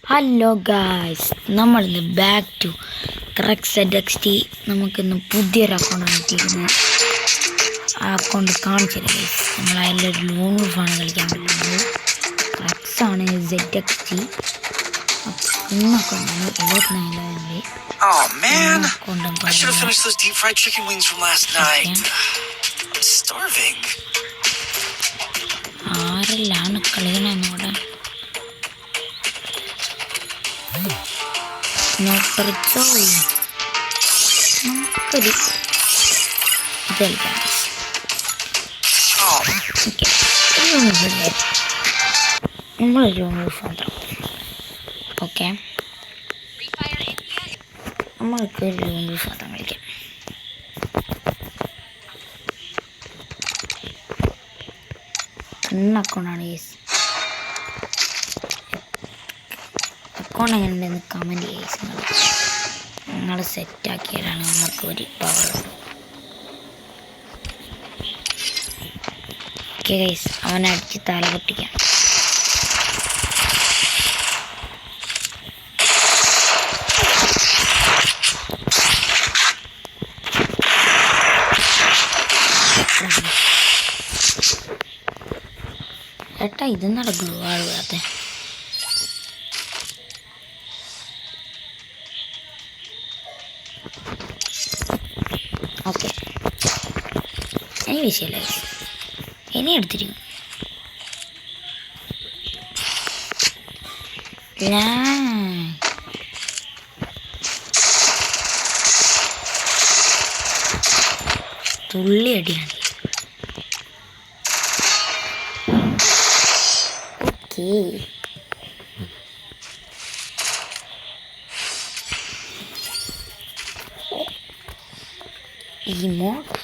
Hello guys, നമ്മളിന്ന് back to crux നമുക്കിന്ന് പുതിയൊരു അക്കൗണ്ടാണ് കിട്ടിയിരിക്കുന്നത്. ആ അക്കൗണ്ട് കാണിച്ചില്ല ഗൈസ്. നമ്മൾ അതിലൊരു ലോൺ ഫാണ് കളിക്കാൻ പറ്റുന്നത്. ക്രക്സാണ് ZXT. ഇന്ന് അക്കൗണ്ടാണ് 74 Oh man, I should have finished those deep fried chicken wings from last night. I'm starving. ആരെല്ലാം കളിക്കണമെന്നോടെ നമുക്കൊരു ഇത് കളിക്കാം. നമ്മളൊരു സ്വന്തം ഓക്കെ, നമ്മൾക്ക് ഒരു സ്വന്തം കളിക്കാം. അക്കൗണ്ടാണ് ഗൈസ്. അക്കൗണ്ട് എങ്ങനെയുണ്ടെന്ന് കമൻറ്റ് ചെയ്യുക. നിങ്ങൾ സെറ്റാക്കിയാലാണ് നമുക്ക് ഒരു പവർ. ഓക്കെ ഗൈസ്, അവനടിച്ച് തല പൊട്ടിക്കാം. ഏട്ടാ ഇത് നടക്കുള്ളൂ ആളുകളത്തെ. ഓക്കെ, ഇനി വിഷയമില്ല, ഇനി എടുത്തിരിക്കും. തുള്ളി അടിയാണ്. ഓക്കെ, ഇമോട്ട്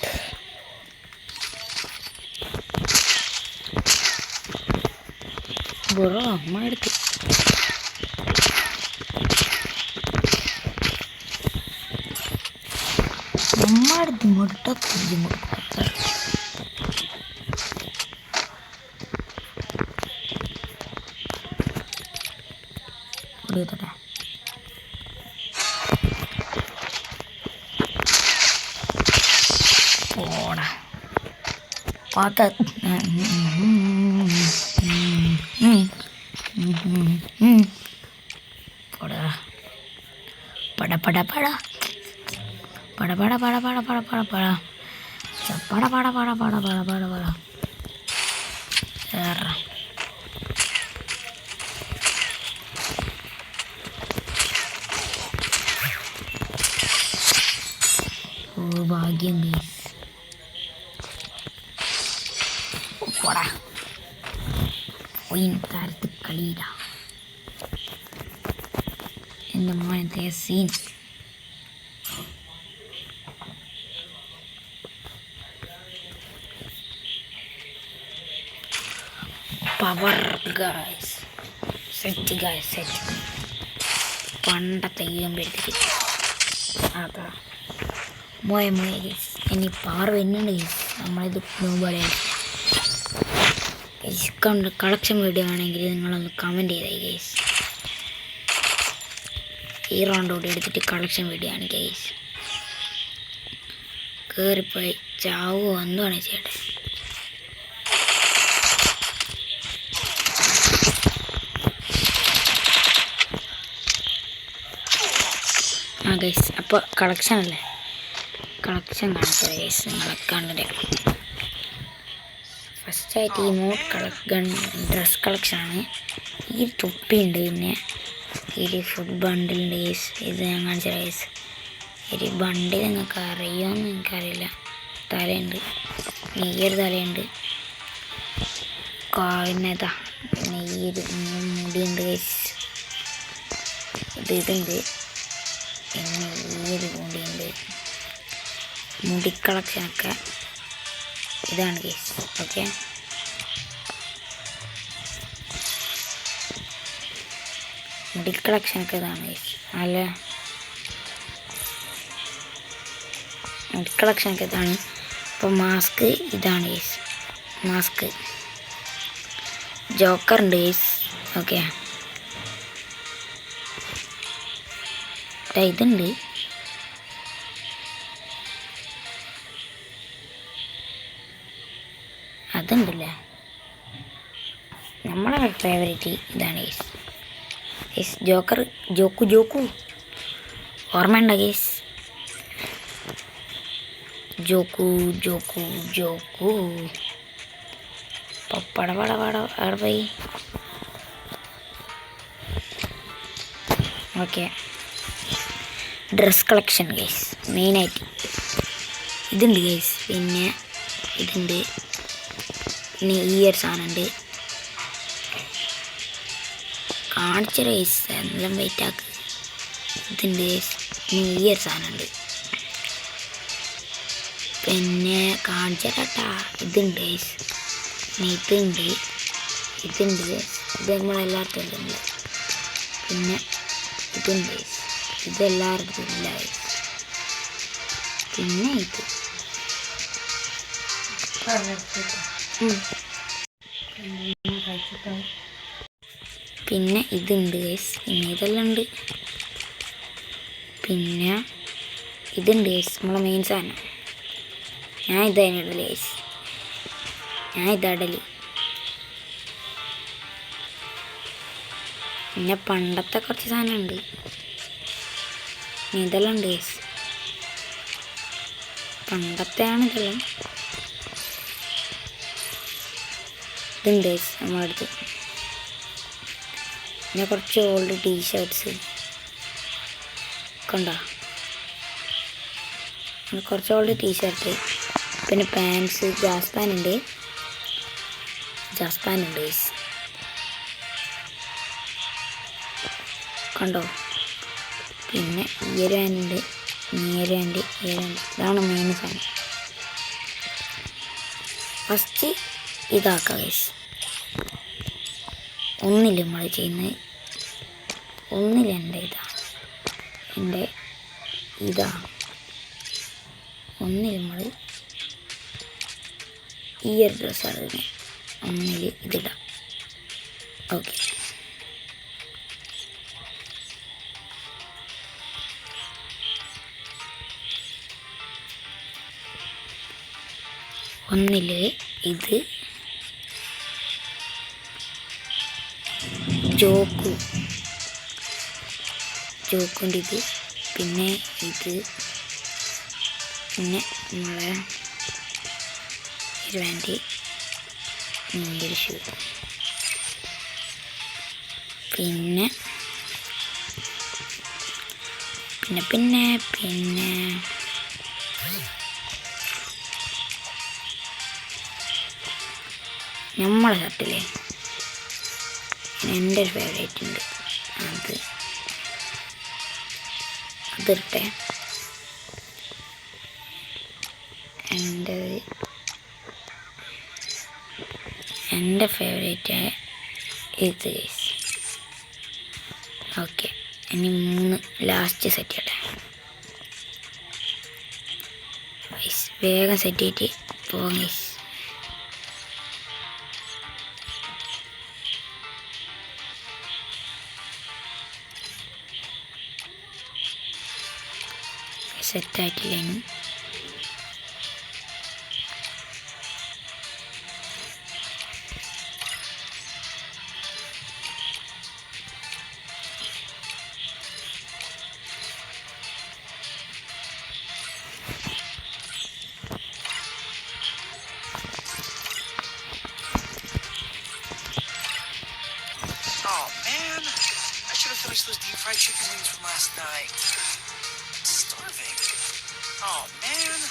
ബ്രോ അമ്മ എടുത്ത് മുട്ട കുഞ്ഞു മുട്ട കൊടുത്തട്ടെ. ഓടാ പാത്ത പട പട പട പട പട പട പട പട പട പട പട പട പട പട പട പട പട ഓ ഭാഗ്യം ഗൈസ്. പോടാ കാലത്ത് കളിയില്ല എൻ്റെ മോനത്തെ scene. Power guys, set guys, set പണ്ടത്തെ ചെയ്യുമ്പോഴത്തേക്ക് അതാ മോയ മോയ ഗൈസ്. ഇനി പവർ വരുന്നുണ്ട് ഗൈസ്. നമ്മളിത് പോലെ കണ്ട് കളക്ഷൻ വീഡിയോ ആണെങ്കിൽ നിങ്ങളൊന്ന് കമൻറ്റ് ചെയ്തായി ഗൈസ്. ഈ റൗണ്ടോടെ എടുത്തിട്ട് കളക്ഷൻ വീഡിയോ ആണ് ഗൈസ്. കയറിപ്പോയി ചാവോ എന്തുവാണ് ചേട്ടൻ. ആ ഗൈസ്, അപ്പോൾ കളക്ഷൻ അല്ലേ, കളക്ഷൻ കാണിച്ചത് ഗൈസ്. നിങ്ങൾ അക്കൗണ്ടിൻ്റെ ഫസ്റ്റായിട്ട് ഇമോട്ട് ഡ്രസ് കളക്ഷനാണ്. ഈ തൊപ്പിയുണ്ട്, പിന്നെ ഒരു ഫുഡ് ബണ്ടിലുണ്ട് ഗൈസ്. ഇത് ഞാൻ കാണിച്ച ഗൈസ്. ഒരു ബണ്ടിൽ നിങ്ങൾക്ക് അറിയുമെന്ന് എനിക്കറിയില്ല. തലയുണ്ട്, പിന്നെ ഈ ഒരു തലയുണ്ട്, പിന്നെ ഇതാ, പിന്നെ ഈ ഒരു മുടിയുണ്ട് ഗൈസ്. ഇതുണ്ട്, പിന്നെ ഈ ഒരു മുടിയുണ്ട്. മുടി കളക്ഷനൊക്കെ ഇതാണ് ഗൈസ്. ഓക്കെ, മുടി കളക്ഷനൊക്കെ ഇതാണ് ഗൈസ്. നല്ല മുടി കളക്ഷനൊക്കെ ഇതാണ്. അപ്പോൾ മാസ്ക് ഇതാണ് ഗൈസ്. മാസ്ക് ജോക്കർ ഉണ്ട് ഗൈസ്. ഓക്കെ, ഇതുണ്ട്. അതുണ്ടല്ലേ, നമ്മളെ ഫേവറേറ്റ് ഇതാണ് ഗൈസ്. ജോക്കർ, ജോക്കു ഓർമ്മയുണ്ടോ ഗൈസ്? ജോക്കു പടപട അവിടെ പോയി. ഓക്കെ, ഡ്രസ് കളക്ഷൻ ഗൈസ് മെയിനായിട്ട് ഇതുണ്ട് ഗൈസ്. പിന്നെ ഇതുണ്ട്, പിന്നെ ഈ ഒരു സാധനമുണ്ട്. കാണിച്ച ഗൈസ് എല്ലാം വെയിറ്റാക്ക്. ഇതുണ്ട് ഗൈസ്, പിന്നെ ഈ ഒരു സാധനമുണ്ട്. പിന്നെ കാണിച്ചാട്ടാ ഇതുണ്ട് ഗൈസ്. പിന്നെ ഇതുണ്ട് ഗൈസ്, ഇത് നമ്മളെല്ലായിടത്തും ഉണ്ട്. പിന്നെ ഇതുണ്ട് ഗൈസ്, ഇതെല്ലാവരുടെ ഇല്ല ഗൈസ്. പിന്നെ പിന്നെ ഇതുണ്ട് ഗൈസ്. പിന്നെ ഇതെല്ലാം ഉണ്ട്. പിന്നെ ഇതുണ്ട് ഗൈസ്, നമ്മളെ മെയിൻ സാധനം. ഞാൻ ഇതാണ് ഇടല് ഗൈസ്, ഞാൻ ഇടല്. പിന്നെ പണ്ടത്തെ കുറച്ച് സാധനമുണ്ട്. ഇതെല്ലാം ഉണ്ട് ഗൈസ്, പണ്ടത്തെയാണ് ഇതെല്ലാം. ഇതുണ്ട് ഗൈസ് നമ്മളടുത്ത്. പിന്നെ കുറച്ച് ഓൾഡ് ടീഷർട്ട്സ് കണ്ടോ, കുറച്ച് ഓൾഡ് ടീഷർട്ട്. പിന്നെ പാൻസ്, ജാസ് പാനുണ്ട് ഗൈസ് കണ്ടോ. പിന്നെ ഈ ഒരു പാനുണ്ട്, ഈ ഒരു പാൻറ്. ഇതാണ് മെയിൻ സാധനം. ഫസ്റ്റ് ഇതാക്കാം ഗൈസ്. ഒന്നില്ല നമ്മൾ ചെയ്യുന്നത്, ഒന്നില്ല എൻ്റെ ഇതാ ഒന്നിൽ നമ്മൾ ഈ ഒരു ഡ്രസ്സാണ് ഇതിന്, ഒന്നിൽ ഇതിടാം. ഓക്കെ, ഒന്നിൽ ഇത് ജോക്കുൻ്റെ ഇത്. പിന്നെ ഇത്, പിന്നെ നമ്മളെ ഒരു പാൻറ്, ഒരു ഷൂ. പിന്നെ പിന്നെ പിന്നെ പിന്നെ നമ്മളെ ഷർട്ടില്ലേ, എൻ്റെ ഒരു ഫേവറേറ്റ് ഉണ്ട്, അതിരട്ടെ. എൻ്റെ ഫേവറേറ്റ് ഇത് ഗൈസ്. ഓക്കെ, ഇനി 3 ലാസ്റ്റ് സെറ്റ് ചെയ്യട്ടെ ഗൈസ്. വേഗം സെറ്റ് ചെയ്തിട്ട് പോകാം ഗൈസ്. സെറ്റായിട്ടില്ല ഇനി. Oh man, I should have finished those deep fried chicken wings from last night. I'm starving. Oh man.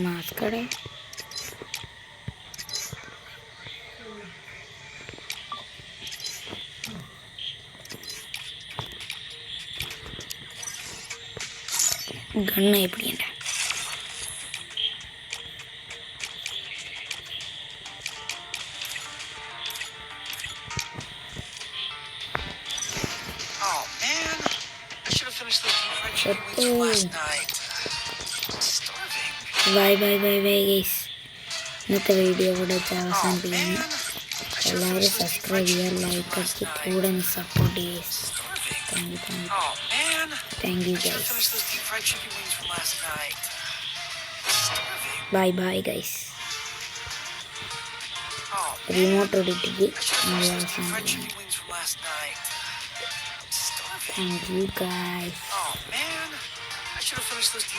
മാസ്കടെ ഗണ്ണായി പിടിക്കണ്ട. Oh man, I should have finished those deep fried chicken wings from last night. I'm starving. Bye guys. ഇന്നത്തെ video ഇവിടെ അവസാനിപ്പിക്കുന്നു. എല്ലാവരും subscribe ചെയ്യുക, like അടിച്ച് കൂടെ ഒന്ന് support ചെയ്യുക. Starving. Thank you Oh man. Thank you I should have guys. finished those deep fried chicken wings from last night. Starving. Bye bye guys. Oh man. Remote ഓടിച്ചിട്ട് I should have finished those deep fried അവസാനിപ്പിക്കുന്നു. chicken wings from last night. Starving. Thank you guys. Oh man. I should have finished those deep